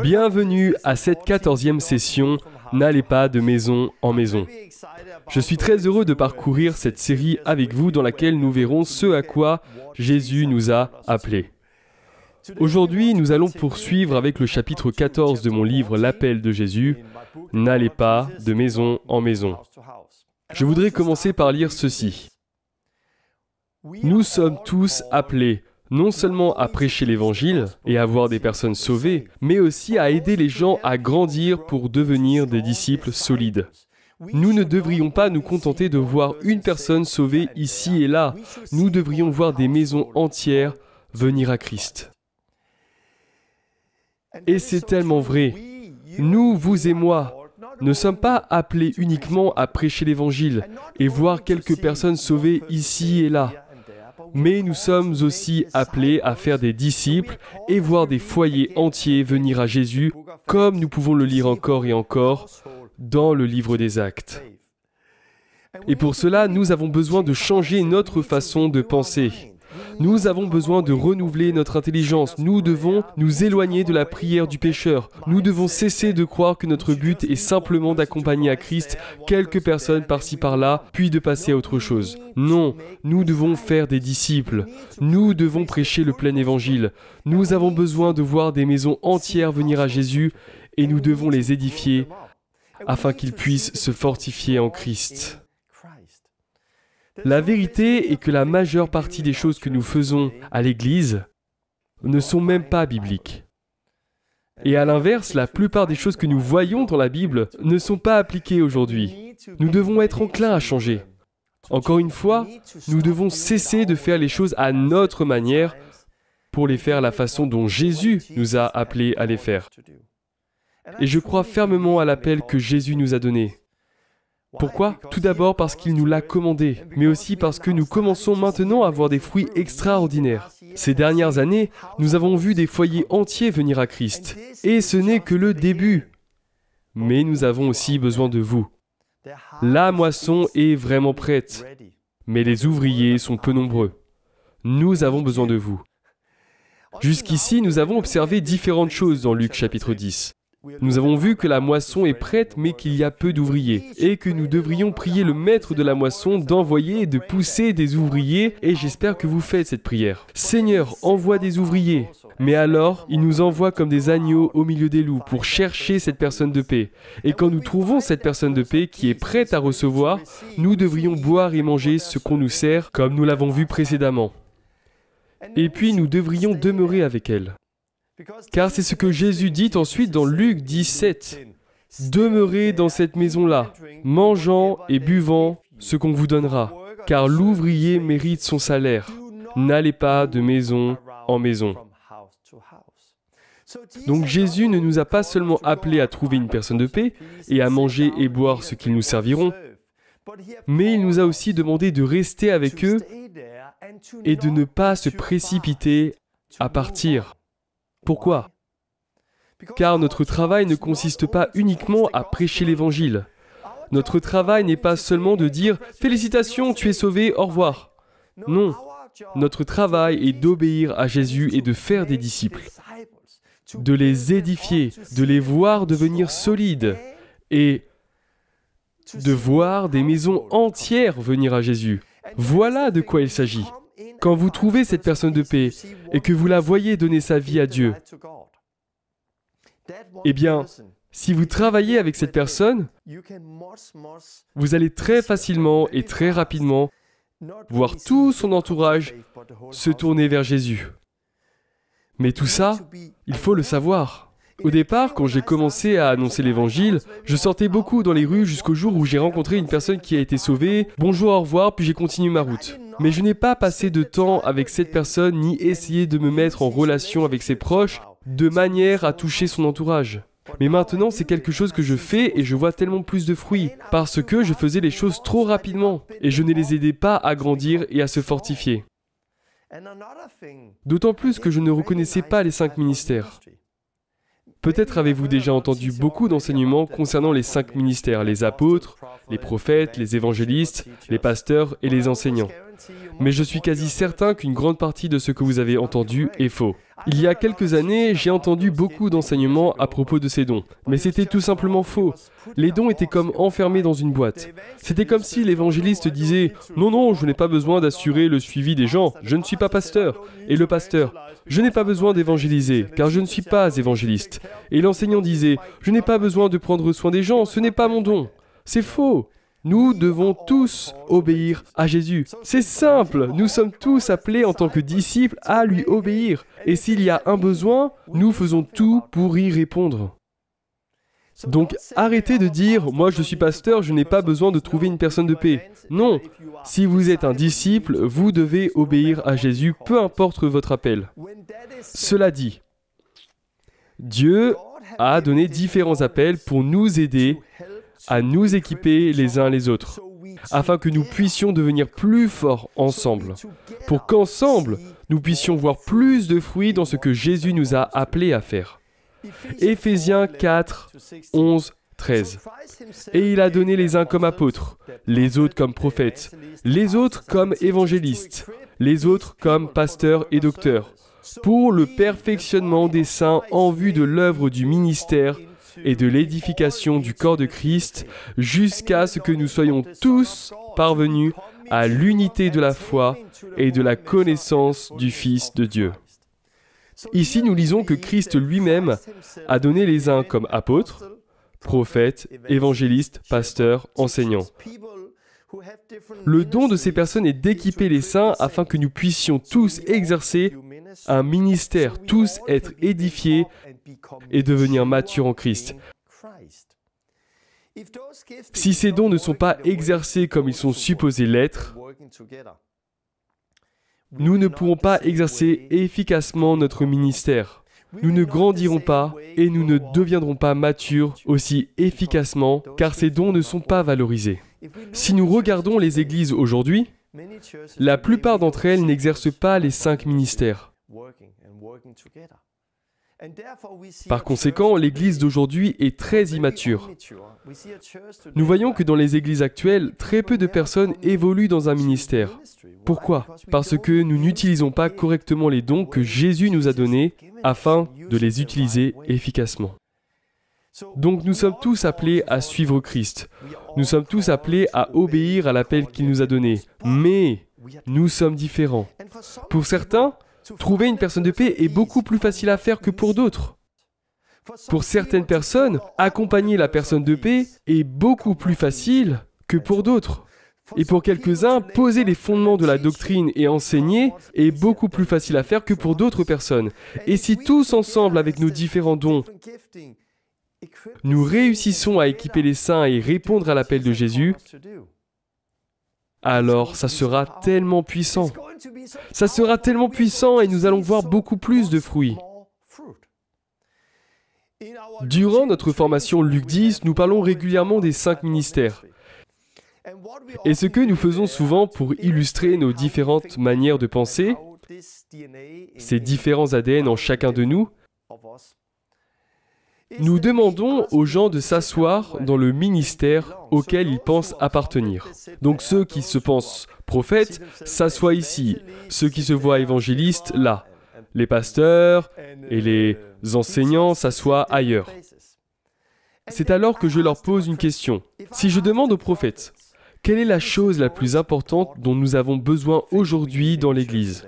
Bienvenue à cette 14e session « N'allez pas de maison en maison ». Je suis très heureux de parcourir cette série avec vous dans laquelle nous verrons ce à quoi Jésus nous a appelés. Aujourd'hui, nous allons poursuivre avec le chapitre 14 de mon livre « L'appel de Jésus ». « N'allez pas de maison en maison ». Je voudrais commencer par lire ceci. Nous sommes tous appelés non seulement à prêcher l'Évangile et à voir des personnes sauvées, mais aussi à aider les gens à grandir pour devenir des disciples solides. Nous ne devrions pas nous contenter de voir une personne sauvée ici et là. Nous devrions voir des maisons entières venir à Christ. Et c'est tellement vrai. Nous, vous et moi, ne sommes pas appelés uniquement à prêcher l'Évangile et voir quelques personnes sauvées ici et là. Mais nous sommes aussi appelés à faire des disciples et voir des foyers entiers venir à Jésus, comme nous pouvons le lire encore et encore dans le livre des Actes. Et pour cela, nous avons besoin de changer notre façon de penser. Nous avons besoin de renouveler notre intelligence. Nous devons nous éloigner de la prière du pécheur. Nous devons cesser de croire que notre but est simplement d'accompagner à Christ quelques personnes par-ci par-là, puis de passer à autre chose. Non, nous devons faire des disciples. Nous devons prêcher le plein évangile. Nous avons besoin de voir des maisons entières venir à Jésus et nous devons les édifier afin qu'ils puissent se fortifier en Christ. La vérité est que la majeure partie des choses que nous faisons à l'Église ne sont même pas bibliques. Et à l'inverse, la plupart des choses que nous voyons dans la Bible ne sont pas appliquées aujourd'hui. Nous devons être enclins à changer. Encore une fois, nous devons cesser de faire les choses à notre manière pour les faire la façon dont Jésus nous a appelés à les faire. Et je crois fermement à l'appel que Jésus nous a donné. Pourquoi ? Tout d'abord parce qu'il nous l'a commandé, mais aussi parce que nous commençons maintenant à voir des fruits extraordinaires. Ces dernières années, nous avons vu des foyers entiers venir à Christ. Et ce n'est que le début. Mais nous avons aussi besoin de vous. La moisson est vraiment prête, mais les ouvriers sont peu nombreux. Nous avons besoin de vous. Jusqu'ici, nous avons observé différentes choses dans Luc chapitre 10. Nous avons vu que la moisson est prête, mais qu'il y a peu d'ouvriers, et que nous devrions prier le maître de la moisson d'envoyer et de pousser des ouvriers, et j'espère que vous faites cette prière. Seigneur, envoie des ouvriers. Mais alors, il nous envoie comme des agneaux au milieu des loups pour chercher cette personne de paix. Et quand nous trouvons cette personne de paix qui est prête à recevoir, nous devrions boire et manger ce qu'on nous sert, comme nous l'avons vu précédemment. Et puis nous devrions demeurer avec elle. Car c'est ce que Jésus dit ensuite dans Luc 17. « Demeurez dans cette maison-là, mangeant et buvant ce qu'on vous donnera, car l'ouvrier mérite son salaire. N'allez pas de maison en maison. » Donc Jésus ne nous a pas seulement appelés à trouver une personne de paix et à manger et boire ce qu'ils nous serviront, mais il nous a aussi demandé de rester avec eux et de ne pas se précipiter à partir. Pourquoi ? Car notre travail ne consiste pas uniquement à prêcher l'Évangile. Notre travail n'est pas seulement de dire « Félicitations, tu es sauvé, au revoir ». Non, notre travail est d'obéir à Jésus et de faire des disciples, de les édifier, de les voir devenir solides et de voir des maisons entières venir à Jésus. Voilà de quoi il s'agit. Quand vous trouvez cette personne de paix et que vous la voyez donner sa vie à Dieu, eh bien, si vous travaillez avec cette personne, vous allez très facilement et très rapidement voir tout son entourage se tourner vers Jésus. Mais tout ça, il faut le savoir. Au départ, quand j'ai commencé à annoncer l'Évangile, je sortais beaucoup dans les rues jusqu'au jour où j'ai rencontré une personne qui a été sauvée. Bonjour, au revoir, puis j'ai continué ma route. Mais je n'ai pas passé de temps avec cette personne ni essayé de me mettre en relation avec ses proches de manière à toucher son entourage. Mais maintenant, c'est quelque chose que je fais et je vois tellement plus de fruits parce que je faisais les choses trop rapidement et je ne les aidais pas à grandir et à se fortifier. D'autant plus que je ne reconnaissais pas les 5 ministères. Peut-être avez-vous déjà entendu beaucoup d'enseignements concernant les 5 ministères, les apôtres, les prophètes, les évangélistes, les pasteurs et les enseignants. Mais je suis quasi certain qu'une grande partie de ce que vous avez entendu est faux. Il y a quelques années, j'ai entendu beaucoup d'enseignements à propos de ces dons, mais c'était tout simplement faux. Les dons étaient comme enfermés dans une boîte. C'était comme si l'évangéliste disait « Non, non, je n'ai pas besoin d'assurer le suivi des gens, je ne suis pas pasteur. » Et le pasteur « Je n'ai pas besoin d'évangéliser, car je ne suis pas évangéliste. » Et l'enseignant disait « Je n'ai pas besoin de prendre soin des gens, ce n'est pas mon don. » C'est faux. Nous devons tous obéir à Jésus. C'est simple, nous sommes tous appelés en tant que disciples à lui obéir. Et s'il y a un besoin, nous faisons tout pour y répondre. Donc arrêtez de dire « Moi je suis pasteur, je n'ai pas besoin de trouver une personne de paix ». Non, si vous êtes un disciple, vous devez obéir à Jésus, peu importe votre appel. Cela dit, Dieu a donné différents appels pour nous aider à nous équiper les uns les autres, afin que nous puissions devenir plus forts ensemble, pour qu'ensemble, nous puissions voir plus de fruits dans ce que Jésus nous a appelés à faire. Éphésiens 4, 11, 13. Et il a donné les uns comme apôtres, les autres comme prophètes, les autres comme évangélistes, les autres comme pasteurs et docteurs, pour le perfectionnement des saints en vue de l'œuvre du ministère et de l'édification du corps de Christ, jusqu'à ce que nous soyons tous parvenus à l'unité de la foi et de la connaissance du Fils de Dieu. Ici, nous lisons que Christ lui-même a donné les uns comme apôtres, prophètes, évangélistes, pasteurs, enseignants. Le don de ces personnes est d'équiper les saints afin que nous puissions tous exercer un ministère, tous être édifiés et devenir matures en Christ. Si ces dons ne sont pas exercés comme ils sont supposés l'être, nous ne pourrons pas exercer efficacement notre ministère. Nous ne grandirons pas et nous ne deviendrons pas matures aussi efficacement car ces dons ne sont pas valorisés. Si nous regardons les églises aujourd'hui, la plupart d'entre elles n'exercent pas les 5 ministères. Par conséquent, l'Église d'aujourd'hui est très immature. Nous voyons que dans les églises actuelles, très peu de personnes évoluent dans un ministère. Pourquoi? Parce que nous n'utilisons pas correctement les dons que Jésus nous a donnés afin de les utiliser efficacement. Donc nous sommes tous appelés à suivre Christ. Nous sommes tous appelés à obéir à l'appel qu'il nous a donné. Mais nous sommes différents. Pour certains, trouver une personne de paix est beaucoup plus facile à faire que pour d'autres. Pour certaines personnes, accompagner la personne de paix est beaucoup plus facile que pour d'autres. Et pour quelques-uns, poser les fondements de la doctrine et enseigner est beaucoup plus facile à faire que pour d'autres personnes. Et si tous ensemble, avec nos différents dons, nous réussissons à équiper les saints et répondre à l'appel de Jésus, alors ça sera tellement puissant. Ça sera tellement puissant et nous allons voir beaucoup plus de fruits. Durant notre formation Luc 10, nous parlons régulièrement des 5 ministères. Et ce que nous faisons souvent pour illustrer nos différentes manières de penser, ces différents ADN en chacun de nous, nous demandons aux gens de s'asseoir dans le ministère auquel ils pensent appartenir. Donc ceux qui se pensent prophètes s'assoient ici, ceux qui se voient évangélistes là, les pasteurs et les enseignants s'assoient ailleurs. C'est alors que je leur pose une question. Si je demande aux prophètes, quelle est la chose la plus importante dont nous avons besoin aujourd'hui dans l'Église?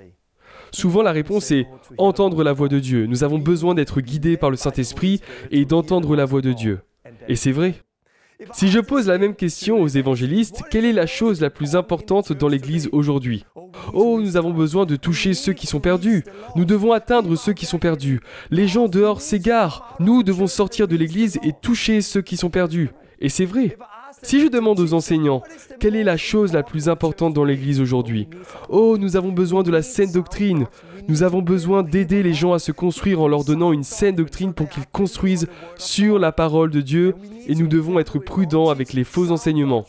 Souvent la réponse est « entendre la voix de Dieu ». Nous avons besoin d'être guidés par le Saint-Esprit et d'entendre la voix de Dieu. Et c'est vrai. Si je pose la même question aux évangélistes, quelle est la chose la plus importante dans l'Église aujourd'hui? Oh, nous avons besoin de toucher ceux qui sont perdus. Nous devons atteindre ceux qui sont perdus. Les gens dehors s'égarent. Nous devons sortir de l'Église et toucher ceux qui sont perdus. Et c'est vrai. Si je demande aux enseignants, quelle est la chose la plus importante dans l'Église aujourd'hui? Oh, nous avons besoin de la saine doctrine. Nous avons besoin d'aider les gens à se construire en leur donnant une saine doctrine pour qu'ils construisent sur la parole de Dieu et nous devons être prudents avec les faux enseignements.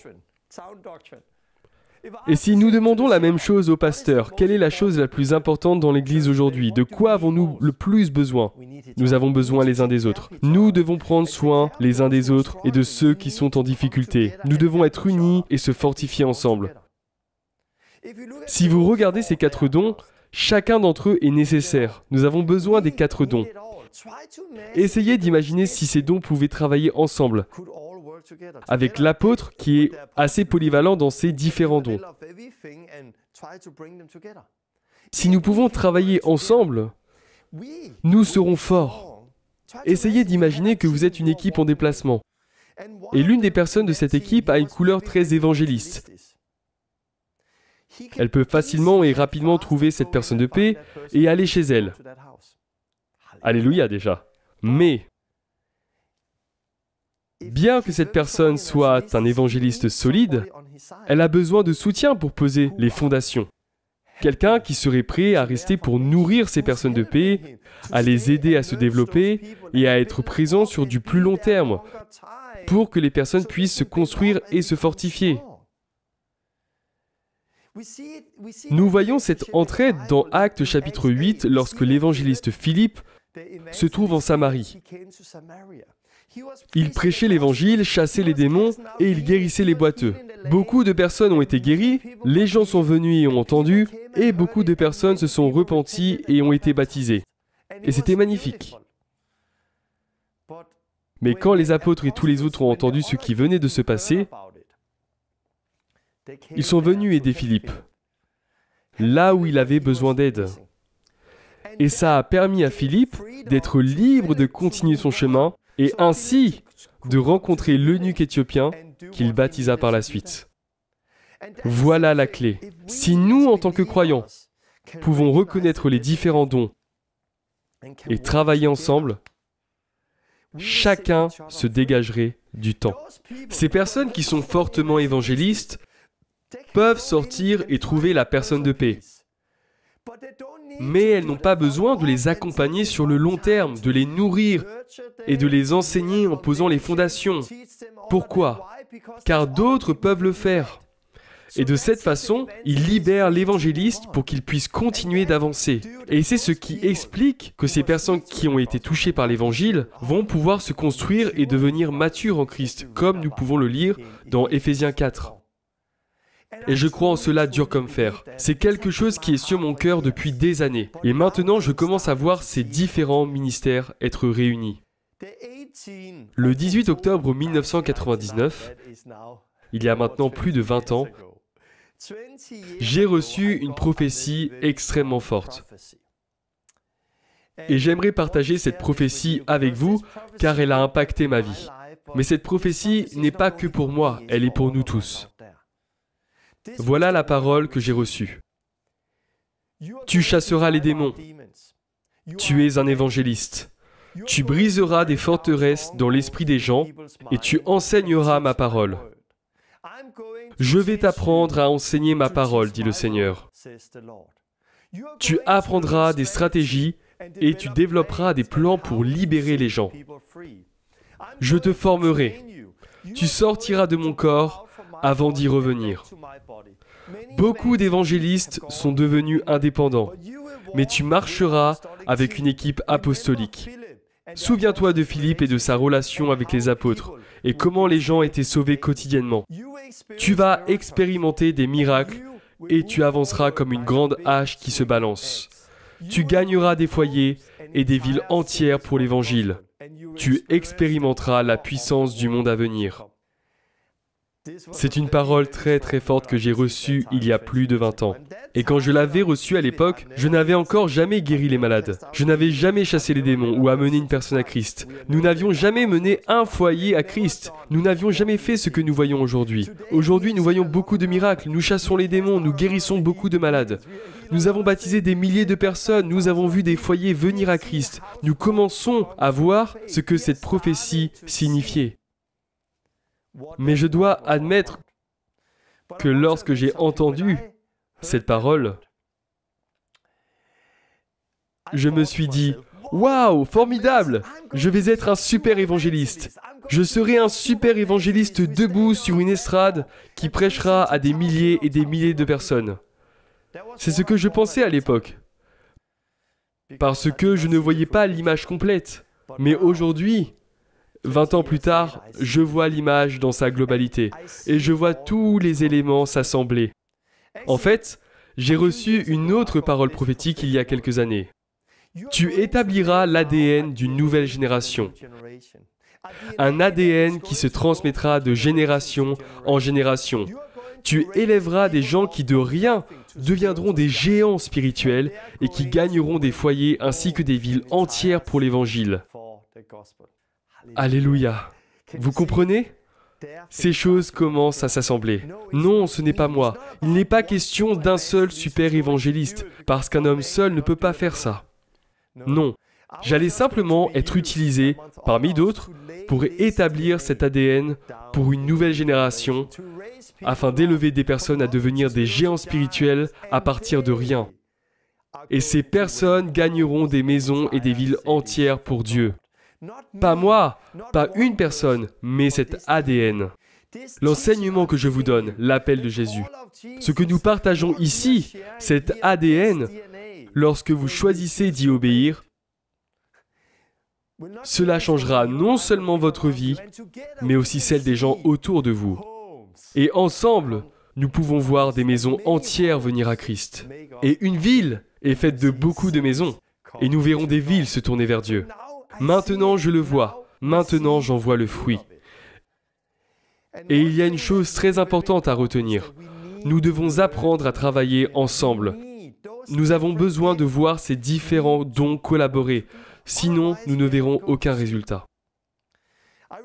Et si nous demandons la même chose aux pasteurs, quelle est la chose la plus importante dans l'Église aujourd'hui? De quoi avons-nous le plus besoin? Nous avons besoin les uns des autres. Nous devons prendre soin les uns des autres et de ceux qui sont en difficulté. Nous devons être unis et se fortifier ensemble. Si vous regardez ces 4 dons, chacun d'entre eux est nécessaire. Nous avons besoin des 4 dons. Essayez d'imaginer si ces dons pouvaient travailler ensemble, avec l'apôtre qui est assez polyvalent dans ses différents dons. Si nous pouvons travailler ensemble, nous serons forts. Essayez d'imaginer que vous êtes une équipe en déplacement. Et l'une des personnes de cette équipe a une couleur très évangéliste. Elle peut facilement et rapidement trouver cette personne de paix et aller chez elle. Alléluia déjà. Mais, bien que cette personne soit un évangéliste solide, elle a besoin de soutien pour poser les fondations. Quelqu'un qui serait prêt à rester pour nourrir ces personnes de paix, à les aider à se développer et à être présent sur du plus long terme, pour que les personnes puissent se construire et se fortifier. Nous voyons cette entraide dans Actes chapitre 8 lorsque l'évangéliste Philippe se trouve en Samarie. Il prêchait l'évangile, chassait les démons et il guérissait les boiteux. Beaucoup de personnes ont été guéries, les gens sont venus et ont entendu, et beaucoup de personnes se sont repenties et ont été baptisées. Et c'était magnifique. Mais quand les apôtres et tous les autres ont entendu ce qui venait de se passer, ils sont venus aider Philippe, là où il avait besoin d'aide. Et ça a permis à Philippe d'être libre de continuer son chemin et ainsi de rencontrer l'eunuque éthiopien qu'il baptisa par la suite. Voilà la clé. Si nous, en tant que croyants, pouvons reconnaître les différents dons et travailler ensemble, chacun se dégagerait du temps. Ces personnes qui sont fortement évangélistes peuvent sortir et trouver la personne de paix. Mais elles n'ont pas besoin de les accompagner sur le long terme, de les nourrir et de les enseigner en posant les fondations. Pourquoi? Car d'autres peuvent le faire. Et de cette façon, ils libèrent l'évangéliste pour qu'il puisse continuer d'avancer. Et c'est ce qui explique que ces personnes qui ont été touchées par l'évangile vont pouvoir se construire et devenir matures en Christ, comme nous pouvons le lire dans Éphésiens 4. Et je crois en cela dur comme fer. C'est quelque chose qui est sur mon cœur depuis des années. Et maintenant, je commence à voir ces différents ministères être réunis. Le 18 octobre 1999, il y a maintenant plus de 20 ans, j'ai reçu une prophétie extrêmement forte. Et j'aimerais partager cette prophétie avec vous, car elle a impacté ma vie. Mais cette prophétie n'est pas que pour moi, elle est pour nous tous. Voilà la parole que j'ai reçue. Tu chasseras les démons. Tu es un évangéliste. Tu briseras des forteresses dans l'esprit des gens et tu enseigneras ma parole. Je vais t'apprendre à enseigner ma parole, dit le Seigneur. Tu apprendras des stratégies et tu développeras des plans pour libérer les gens. Je te formerai. Tu sortiras de mon corps avant d'y revenir. Beaucoup d'évangélistes sont devenus indépendants, mais tu marcheras avec une équipe apostolique. Souviens-toi de Philippe et de sa relation avec les apôtres, et comment les gens étaient sauvés quotidiennement. Tu vas expérimenter des miracles, et tu avanceras comme une grande hache qui se balance. Tu gagneras des foyers et des villes entières pour l'Évangile. Tu expérimenteras la puissance du monde à venir. C'est une parole très très forte que j'ai reçue il y a plus de 20 ans. Et quand je l'avais reçue à l'époque, je n'avais encore jamais guéri les malades. Je n'avais jamais chassé les démons ou amené une personne à Christ. Nous n'avions jamais mené un foyer à Christ. Nous n'avions jamais fait ce que nous voyons aujourd'hui. Aujourd'hui, nous voyons beaucoup de miracles. Nous chassons les démons, nous guérissons beaucoup de malades. Nous avons baptisé des milliers de personnes. Nous avons vu des foyers venir à Christ. Nous commençons à voir ce que cette prophétie signifiait. Mais je dois admettre que lorsque j'ai entendu cette parole, je me suis dit, « Waouh, formidable! Je vais être un super évangéliste. Je serai un super évangéliste debout sur une estrade qui prêchera à des milliers et des milliers de personnes. » C'est ce que je pensais à l'époque, parce que je ne voyais pas l'image complète. Mais aujourd'hui, 20 ans plus tard, je vois l'image dans sa globalité et je vois tous les éléments s'assembler. En fait, j'ai reçu une autre parole prophétique il y a quelques années. Tu établiras l'ADN d'une nouvelle génération. Un ADN qui se transmettra de génération en génération. Tu élèveras des gens qui de rien deviendront des géants spirituels et qui gagneront des foyers ainsi que des villes entières pour l'Évangile. Alléluia. Vous comprenez ? Ces choses commencent à s'assembler. Non, ce n'est pas moi. Il n'est pas question d'un seul super évangéliste, parce qu'un homme seul ne peut pas faire ça. Non. J'allais simplement être utilisé, parmi d'autres, pour établir cet ADN pour une nouvelle génération, afin d'élever des personnes à devenir des géants spirituels à partir de rien. Et ces personnes gagneront des maisons et des villes entières pour Dieu. Pas moi, pas une personne, mais cet ADN. L'enseignement que je vous donne, l'appel de Jésus. Ce que nous partageons ici, cet ADN, lorsque vous choisissez d'y obéir, cela changera non seulement votre vie, mais aussi celle des gens autour de vous. Et ensemble, nous pouvons voir des maisons entières venir à Christ. Et une ville est faite de beaucoup de maisons. Et nous verrons des villes se tourner vers Dieu. Maintenant, je le vois. Maintenant, j'en vois le fruit. Et il y a une chose très importante à retenir. Nous devons apprendre à travailler ensemble. Nous avons besoin de voir ces différents dons collaborer. Sinon, nous ne verrons aucun résultat.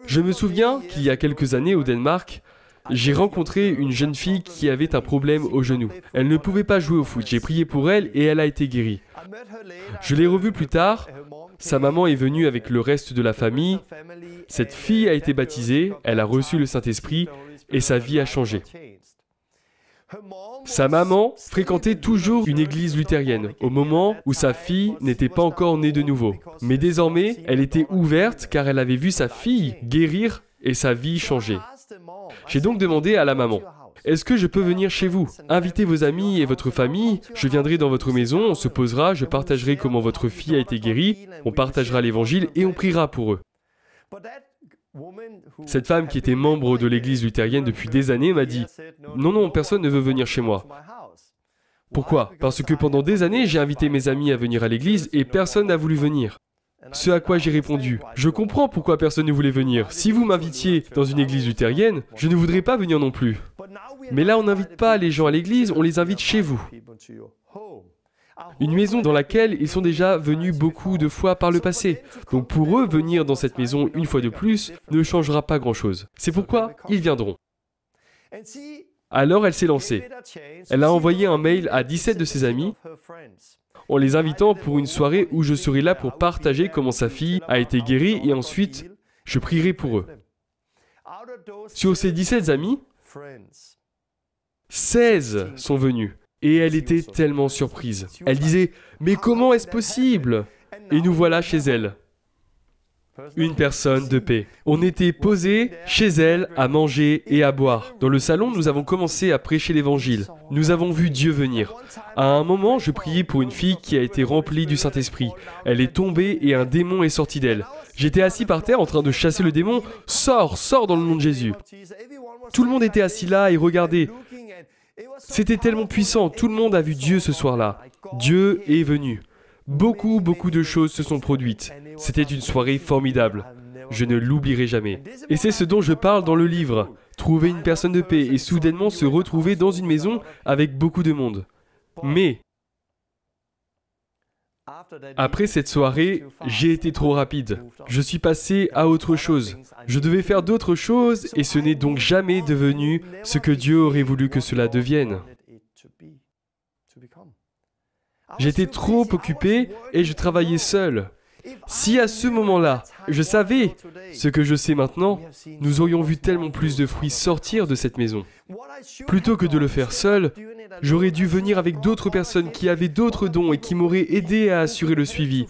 Je me souviens qu'il y a quelques années au Danemark, j'ai rencontré une jeune fille qui avait un problème au genou. Elle ne pouvait pas jouer au foot. J'ai prié pour elle et elle a été guérie. Je l'ai revue plus tard. Sa maman est venue avec le reste de la famille. Cette fille a été baptisée, elle a reçu le Saint-Esprit et sa vie a changé. Sa maman fréquentait toujours une église luthérienne au moment où sa fille n'était pas encore née de nouveau. Mais désormais, elle était ouverte car elle avait vu sa fille guérir et sa vie changer. J'ai donc demandé à la maman, « Est-ce que je peux venir chez vous? Invitez vos amis et votre famille, je viendrai dans votre maison, on se posera, je partagerai comment votre fille a été guérie, on partagera l'évangile et on priera pour eux. » Cette femme qui était membre de l'église luthérienne depuis des années m'a dit « Non, non, personne ne veut venir chez moi. » Pourquoi? Parce que pendant des années, j'ai invité mes amis à venir à l'église et personne n'a voulu venir. Ce à quoi j'ai répondu « Je comprends pourquoi personne ne voulait venir. Si vous m'invitiez dans une église luthérienne, je ne voudrais pas venir non plus. Mais là, on n'invite pas les gens à l'église, on les invite chez vous. » Une maison dans laquelle ils sont déjà venus beaucoup de fois par le passé. Donc pour eux, venir dans cette maison une fois de plus ne changera pas grand-chose. C'est pourquoi ils viendront. Alors elle s'est lancée. Elle a envoyé un mail à 17 de ses amis en les invitant pour une soirée où je serai là pour partager comment sa fille a été guérie et ensuite je prierai pour eux. Sur ces 17 amis, 16 sont venus. Et elle était tellement surprise. Elle disait « Mais comment est-ce possible ?» Et nous voilà chez elle. Une personne de paix. On était posés chez elle à manger et à boire. Dans le salon, nous avons commencé à prêcher l'Évangile. Nous avons vu Dieu venir. À un moment, je priais pour une fille qui a été remplie du Saint-Esprit. Elle est tombée et un démon est sorti d'elle. J'étais assis par terre en train de chasser le démon. « Sors, sors dans le nom de Jésus !» Tout le monde était assis là et regardait. C'était tellement puissant, tout le monde a vu Dieu ce soir-là. Dieu est venu. Beaucoup de choses se sont produites. C'était une soirée formidable. Je ne l'oublierai jamais. Et c'est ce dont je parle dans le livre. Trouver une personne de paix et soudainement se retrouver dans une maison avec beaucoup de monde. Mais, après cette soirée, j'ai été trop rapide. Je suis passé à autre chose. Je devais faire d'autres choses et ce n'est donc jamais devenu ce que Dieu aurait voulu que cela devienne. J'étais trop occupé et je travaillais seul. Si à ce moment-là, je savais ce que je sais maintenant, nous aurions vu tellement plus de fruits sortir de cette maison. Plutôt que de le faire seul, j'aurais dû venir avec d'autres personnes qui avaient d'autres dons et qui m'auraient aidé à assurer le suivi.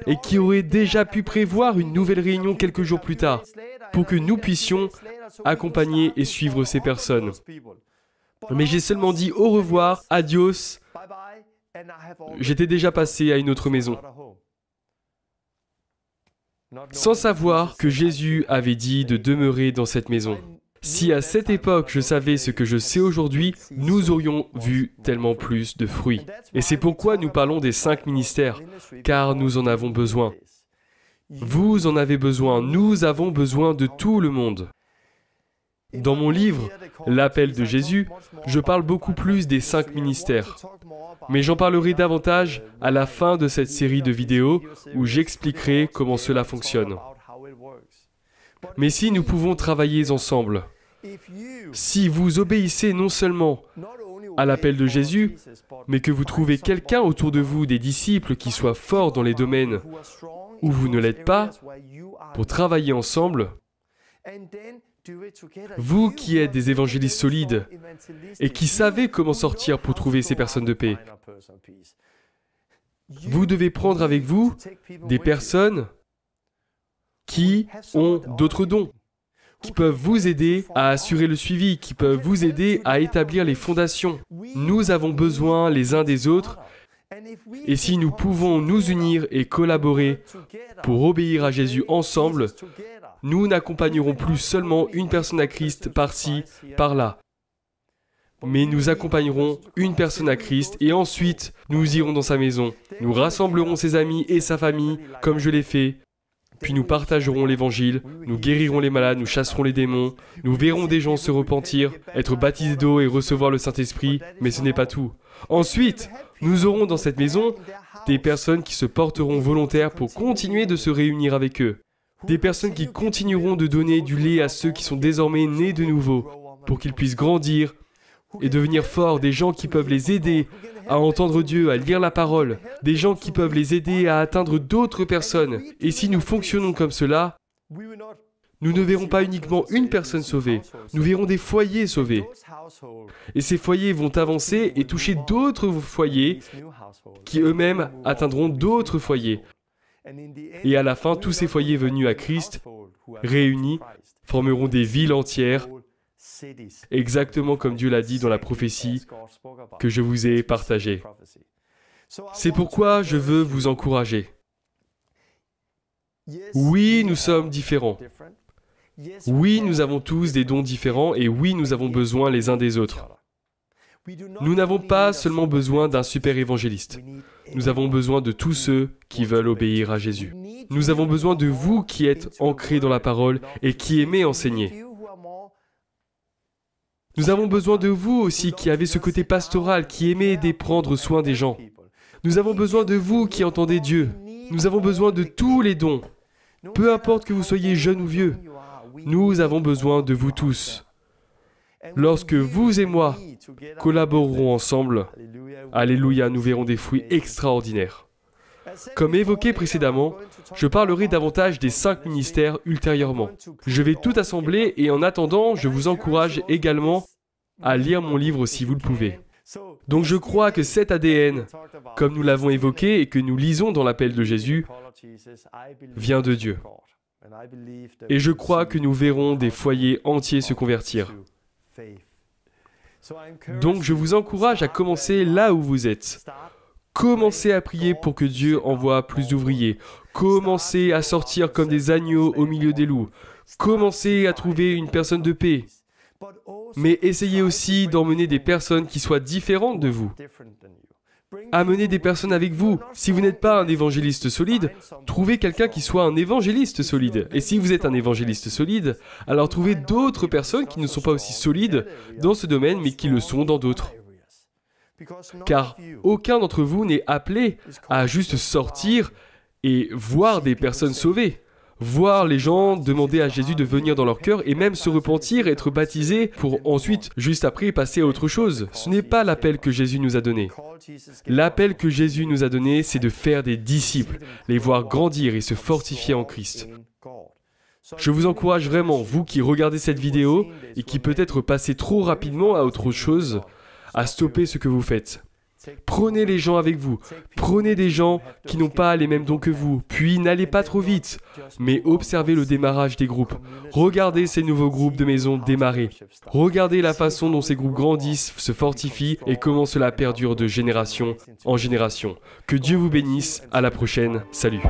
Et qui auraient déjà pu prévoir une nouvelle réunion quelques jours plus tard, pour que nous puissions accompagner et suivre ces personnes. Mais j'ai seulement dit au revoir, adios. J'étais déjà passé à une autre maison. Sans savoir que Jésus avait dit de demeurer dans cette maison. Si à cette époque je savais ce que je sais aujourd'hui, nous aurions vu tellement plus de fruits. Et c'est pourquoi nous parlons des 5 ministères, car nous en avons besoin. Vous en avez besoin, nous avons besoin de tout le monde. Dans mon livre, L'appel de Jésus, je parle beaucoup plus des 5 ministères. Mais j'en parlerai davantage à la fin de cette série de vidéos où j'expliquerai comment cela fonctionne. Mais si nous pouvons travailler ensemble, si vous obéissez non seulement à l'appel de Jésus, mais que vous trouvez quelqu'un autour de vous, des disciples qui soient forts dans les domaines où vous ne l'êtes pas, pour travailler ensemble, vous qui êtes des évangélistes solides et qui savez comment sortir pour trouver ces personnes de paix, vous devez prendre avec vous des personnes qui ont d'autres dons, qui peuvent vous aider à assurer le suivi, qui peuvent vous aider à établir les fondations. Nous avons besoin les uns des autres, et si nous pouvons nous unir et collaborer pour obéir à Jésus ensemble, nous n'accompagnerons plus seulement une personne à Christ par-ci, par-là, mais nous accompagnerons une personne à Christ et ensuite nous irons dans sa maison, nous rassemblerons ses amis et sa famille comme je l'ai fait, puis nous partagerons l'évangile, nous guérirons les malades, nous chasserons les démons, nous verrons des gens se repentir, être baptisés d'eau et recevoir le Saint-Esprit, mais ce n'est pas tout. Ensuite, nous aurons dans cette maison des personnes qui se porteront volontaires pour continuer de se réunir avec eux. Des personnes qui continueront de donner du lait à ceux qui sont désormais nés de nouveau, pour qu'ils puissent grandir et devenir forts, des gens qui peuvent les aider à entendre Dieu, à lire la parole, des gens qui peuvent les aider à atteindre d'autres personnes. Et si nous fonctionnons comme cela, nous ne verrons pas uniquement une personne sauvée, nous verrons des foyers sauvés. Et ces foyers vont avancer et toucher d'autres foyers qui eux-mêmes atteindront d'autres foyers. Et à la fin, tous ces foyers venus à Christ, réunis, formeront des villes entières, exactement comme Dieu l'a dit dans la prophétie que je vous ai partagée. C'est pourquoi je veux vous encourager. Oui, nous sommes différents. Oui, nous avons tous des dons différents et oui, nous avons besoin les uns des autres. Nous n'avons pas seulement besoin d'un super évangéliste. Nous avons besoin de tous ceux qui veulent obéir à Jésus. Nous avons besoin de vous qui êtes ancrés dans la parole et qui aimez enseigner. Nous avons besoin de vous aussi qui avez ce côté pastoral, qui aimez aider prendre soin des gens. Nous avons besoin de vous qui entendez Dieu. Nous avons besoin de tous les dons. Peu importe que vous soyez jeune ou vieux, nous avons besoin de vous tous. Lorsque vous et moi collaborerons ensemble, alléluia, nous verrons des fruits extraordinaires. Comme évoqué précédemment, je parlerai davantage des 5 ministères ultérieurement. Je vais tout assembler et en attendant, je vous encourage également à lire mon livre si vous le pouvez. Donc je crois que cet ADN, comme nous l'avons évoqué et que nous lisons dans l'appel de Jésus, vient de Dieu. Et je crois que nous verrons des foyers entiers se convertir. Donc je vous encourage à commencer là où vous êtes. Commencez à prier pour que Dieu envoie plus d'ouvriers. Commencez à sortir comme des agneaux au milieu des loups. Commencez à trouver une personne de paix. Mais essayez aussi d'emmener des personnes qui soient différentes de vous. Amenez des personnes avec vous. Si vous n'êtes pas un évangéliste solide, trouvez quelqu'un qui soit un évangéliste solide. Et si vous êtes un évangéliste solide, alors trouvez d'autres personnes qui ne sont pas aussi solides dans ce domaine, mais qui le sont dans d'autres. Car aucun d'entre vous n'est appelé à juste sortir et voir des personnes sauvées. Voir les gens demander à Jésus de venir dans leur cœur et même se repentir, être baptisés pour ensuite, juste après, passer à autre chose. Ce n'est pas l'appel que Jésus nous a donné. L'appel que Jésus nous a donné, c'est de faire des disciples, les voir grandir et se fortifier en Christ. Je vous encourage vraiment, vous qui regardez cette vidéo et qui peut-être passez trop rapidement à autre chose, à stopper ce que vous faites. Prenez les gens avec vous. Prenez des gens qui n'ont pas les mêmes dons que vous. Puis n'allez pas trop vite, mais observez le démarrage des groupes. Regardez ces nouveaux groupes de maison démarrer. Regardez la façon dont ces groupes grandissent, se fortifient et comment cela perdure de génération en génération. Que Dieu vous bénisse. À la prochaine. Salut.